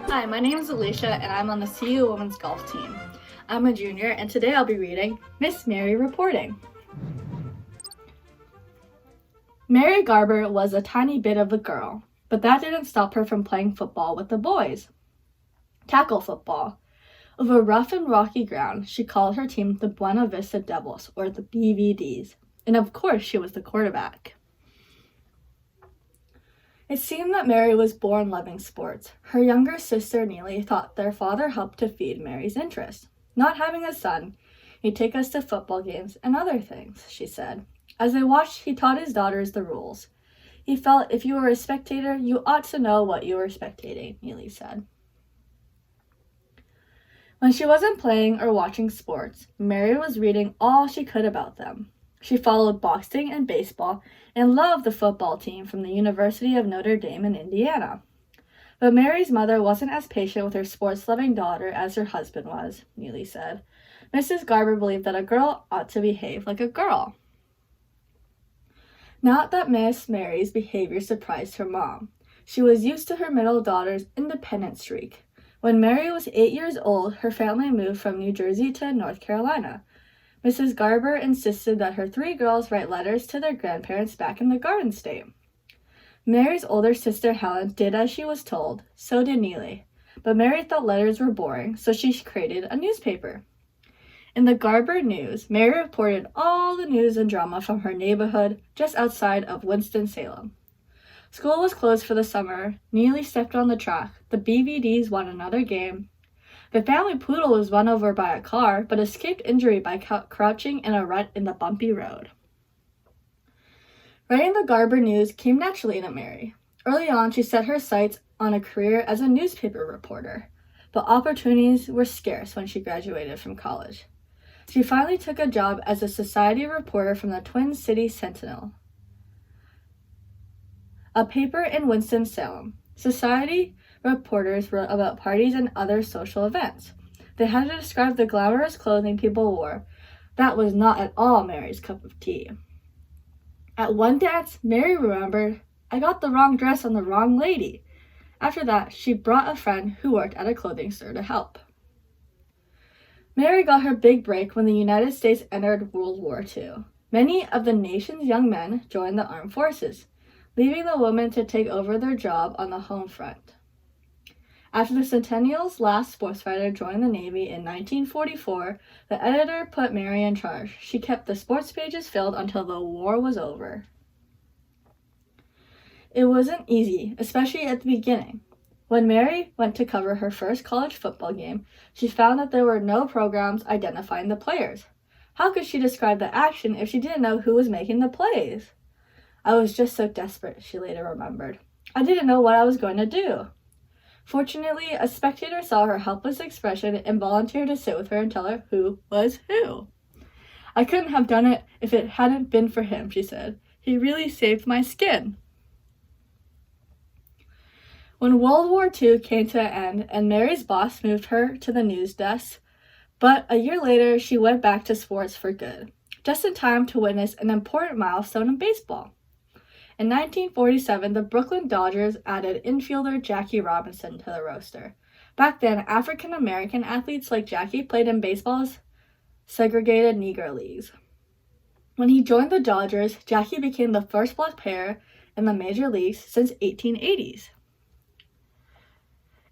Hi, my name is Alisha and I'm on the CU Women's Golf Team. I'm a junior and today I'll be reading Miss Mary Reporting. Mary Garber was a tiny bit of a girl, but that didn't stop her from playing football with the boys. Tackle football. Over rough and rocky ground, she called her team the Buena Vista Devils, or the BVDs, and of course she was the quarterback. It seemed that Mary was born loving sports. Her younger sister Neely thought their father helped to feed Mary's interest. Not having a son, he'd take us to football games and other things, she said. As they watched, he taught his daughters the rules. He felt if you were a spectator, you ought to know what you were spectating, Neely said. When she wasn't playing or watching sports, Mary was reading all she could about them. She followed boxing and baseball and loved the football team from the University of Notre Dame in Indiana. But Mary's mother wasn't as patient with her sports-loving daughter as her husband was, Neely said. Mrs. Garber believed that a girl ought to behave like a girl. Not that Miss Mary's behavior surprised her mom. She was used to her middle daughter's independent streak. When Mary was 8 years old, her family moved from New Jersey to North Carolina. Mrs. Garber insisted that her 3 girls write letters to their grandparents back in the Garden State. Mary's older sister Helen did as she was told, so did Neely. But Mary thought letters were boring, so she created a newspaper. In the Garber News, Mary reported all the news and drama from her neighborhood just outside of Winston-Salem. School was closed for the summer. Neely stepped on the track. The BVDs won another game. The family poodle was run over by a car, but escaped injury by crouching in a rut in the bumpy road. Writing the Garber News came naturally to Mary. Early on, she set her sights on a career as a newspaper reporter, but opportunities were scarce when she graduated from college. She finally took a job as a society reporter from the Twin City Sentinel, a paper in Winston-Salem. Society reporters wrote about parties and other social events. They had to describe the glamorous clothing people wore. That was not at all Mary's cup of tea. At one dance, Mary remembered, "I got the wrong dress on the wrong lady." After that, she brought a friend who worked at a clothing store to help. Mary got her big break when the United States entered World War II. Many of the nation's young men joined the armed forces, leaving the women to take over their job on the home front. After the Centennial's last sportswriter joined the Navy in 1944, the editor put Mary in charge. She kept the sports pages filled until the war was over. It wasn't easy, especially at the beginning. When Mary went to cover her first college football game, she found that there were no programs identifying the players. How could she describe the action if she didn't know who was making the plays? "I was just so desperate," she later remembered. "I didn't know what I was going to do." Fortunately, a spectator saw her helpless expression and volunteered to sit with her and tell her who was who. "I couldn't have done it if it hadn't been for him," she said. "He really saved my skin." When World War II came to an end and Mary's boss moved her to the news desk, but a year later she went back to sports for good, just in time to witness an important milestone in baseball. In 1947, the Brooklyn Dodgers added infielder Jackie Robinson to the roster. Back then, African-American athletes like Jackie played in baseball's segregated Negro leagues. When he joined the Dodgers, Jackie became the first black player in the major leagues since 1880s.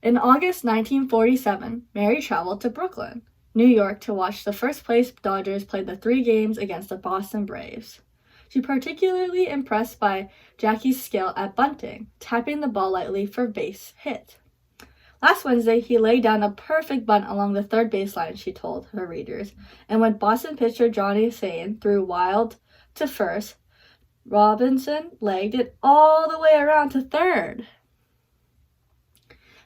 In August 1947, Mary traveled to Brooklyn, New York to watch the first-place Dodgers play the 3 games against the Boston Braves. She particularly impressed by Jackie's skill at bunting, tapping the ball lightly for base hit. Last Wednesday, he laid down a perfect bunt along the third baseline, she told her readers, and when Boston pitcher Johnny Sain threw wild to first, Robinson legged it all the way around to third.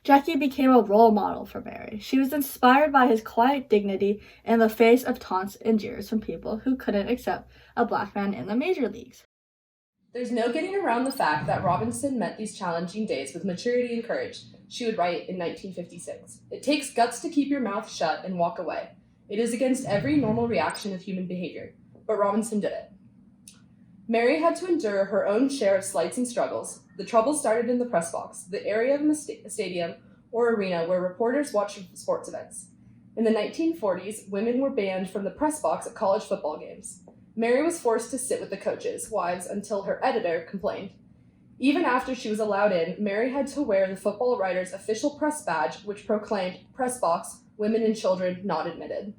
Jackie became a role model for Mary. She was inspired by his quiet dignity in the face of taunts and jeers from people who couldn't accept a black man in the major leagues. "There's no getting around the fact that Robinson met these challenging days with maturity and courage," she would write in 1956. "It takes guts to keep your mouth shut and walk away. It is against every normal reaction of human behavior. But Robinson did it." Mary had to endure her own share of slights and struggles. The trouble started in the press box, the area of the stadium or arena where reporters watched sports events. In the 1940s, women were banned from the press box at college football games. Mary was forced to sit with the coaches' wives until her editor complained. Even after she was allowed in, Mary had to wear the football writer's official press badge, which proclaimed, "Press box, women and children not admitted."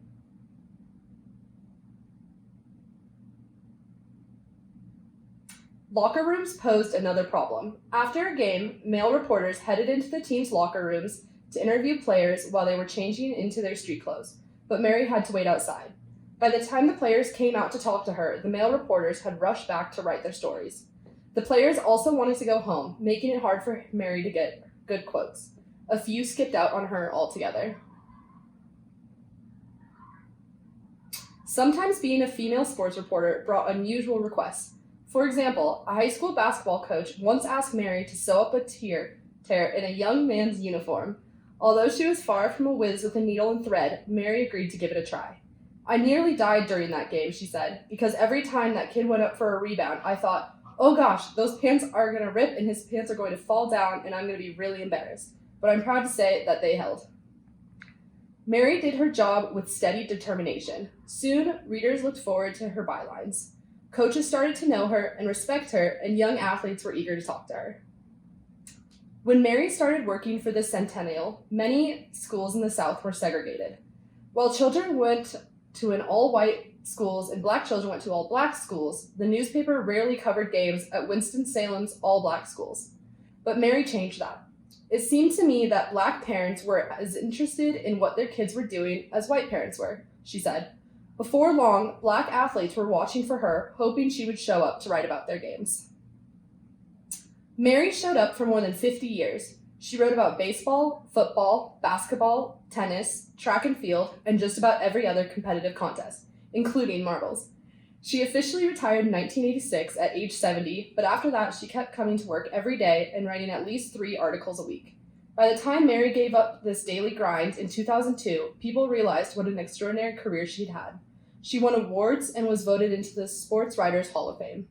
Locker rooms posed another problem. After a game, male reporters headed into the team's locker rooms to interview players while they were changing into their street clothes, but Mary had to wait outside. By the time the players came out to talk to her, the male reporters had rushed back to write their stories. The players also wanted to go home, making it hard for Mary to get good quotes. A few skipped out on her altogether. Sometimes being a female sports reporter brought unusual requests. For example, a high school basketball coach once asked Mary to sew up a tear in a young man's uniform. Although she was far from a whiz with a needle and thread, Mary agreed to give it a try. "I nearly died during that game," she said, "because every time that kid went up for a rebound, I thought, oh gosh, those pants are going to rip and his pants are going to fall down and I'm going to be really embarrassed. But I'm proud to say that they held." Mary did her job with steady determination. Soon, readers looked forward to her bylines. Coaches started to know her and respect her, and young athletes were eager to talk to her. When Mary started working for the Centennial, many schools in the South were segregated. While children went to an all-white schools and black children went to all-black schools, the newspaper rarely covered games at Winston-Salem's all-black schools. But Mary changed that. "It seemed to me that black parents were as interested in what their kids were doing as white parents were," she said. Before long, black athletes were watching for her, hoping she would show up to write about their games. Mary showed up for more than 50 years. She wrote about baseball, football, basketball, tennis, track and field, and just about every other competitive contest, including marbles. She officially retired in 1986 at age 70, but after that she kept coming to work every day and writing at least 3 articles a week. By the time Mary gave up this daily grind in 2002, people realized what an extraordinary career she'd had. She won awards and was voted into the Sports Writers Hall of Fame.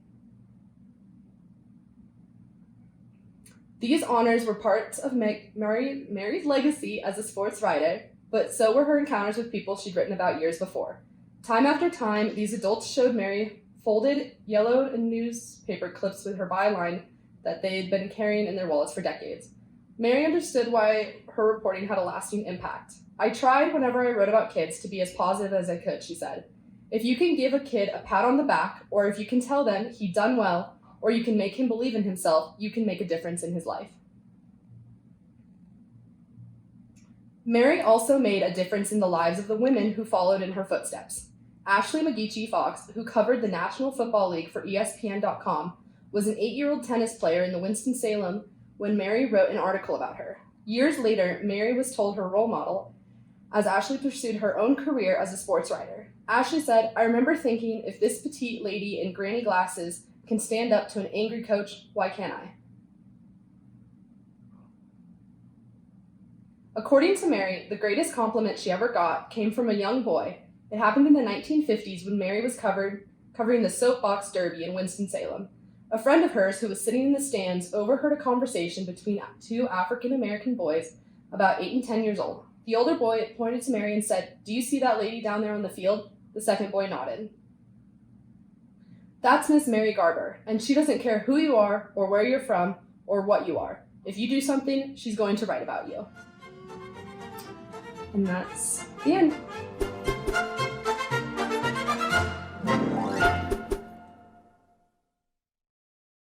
These honors were parts of Mary's legacy as a sports writer, but so were her encounters with people she'd written about years before. Time after time, these adults showed Mary folded yellow newspaper clips with her byline that they'd been carrying in their wallets for decades. Mary understood why her reporting had a lasting impact. "I tried whenever I wrote about kids to be as positive as I could," she said. "If you can give a kid a pat on the back, or if you can tell them he'd done well, or you can make him believe in himself, you can make a difference in his life." Mary also made a difference in the lives of the women who followed in her footsteps. Ashley McGeechee-Fox, who covered the National Football League for ESPN.com, was an 8-year-old tennis player in the Winston-Salem when Mary wrote an article about her. Years later, Mary was told her role model as Ashley pursued her own career as a sports writer. Ashley said, "I remember thinking, if this petite lady in granny glasses can stand up to an angry coach, why can't I?" According to Mary, the greatest compliment she ever got came from a young boy. It happened in the 1950s when Mary was covering the soapbox derby in Winston-Salem. A friend of hers who was sitting in the stands overheard a conversation between 2 African-American boys about 8 and 10 years old. The older boy pointed to Mary and said, "Do you see that lady down there on the field?" The second boy nodded. "That's Miss Mary Garber, and she doesn't care who you are or where you're from or what you are. If you do something, she's going to write about you." And that's the end.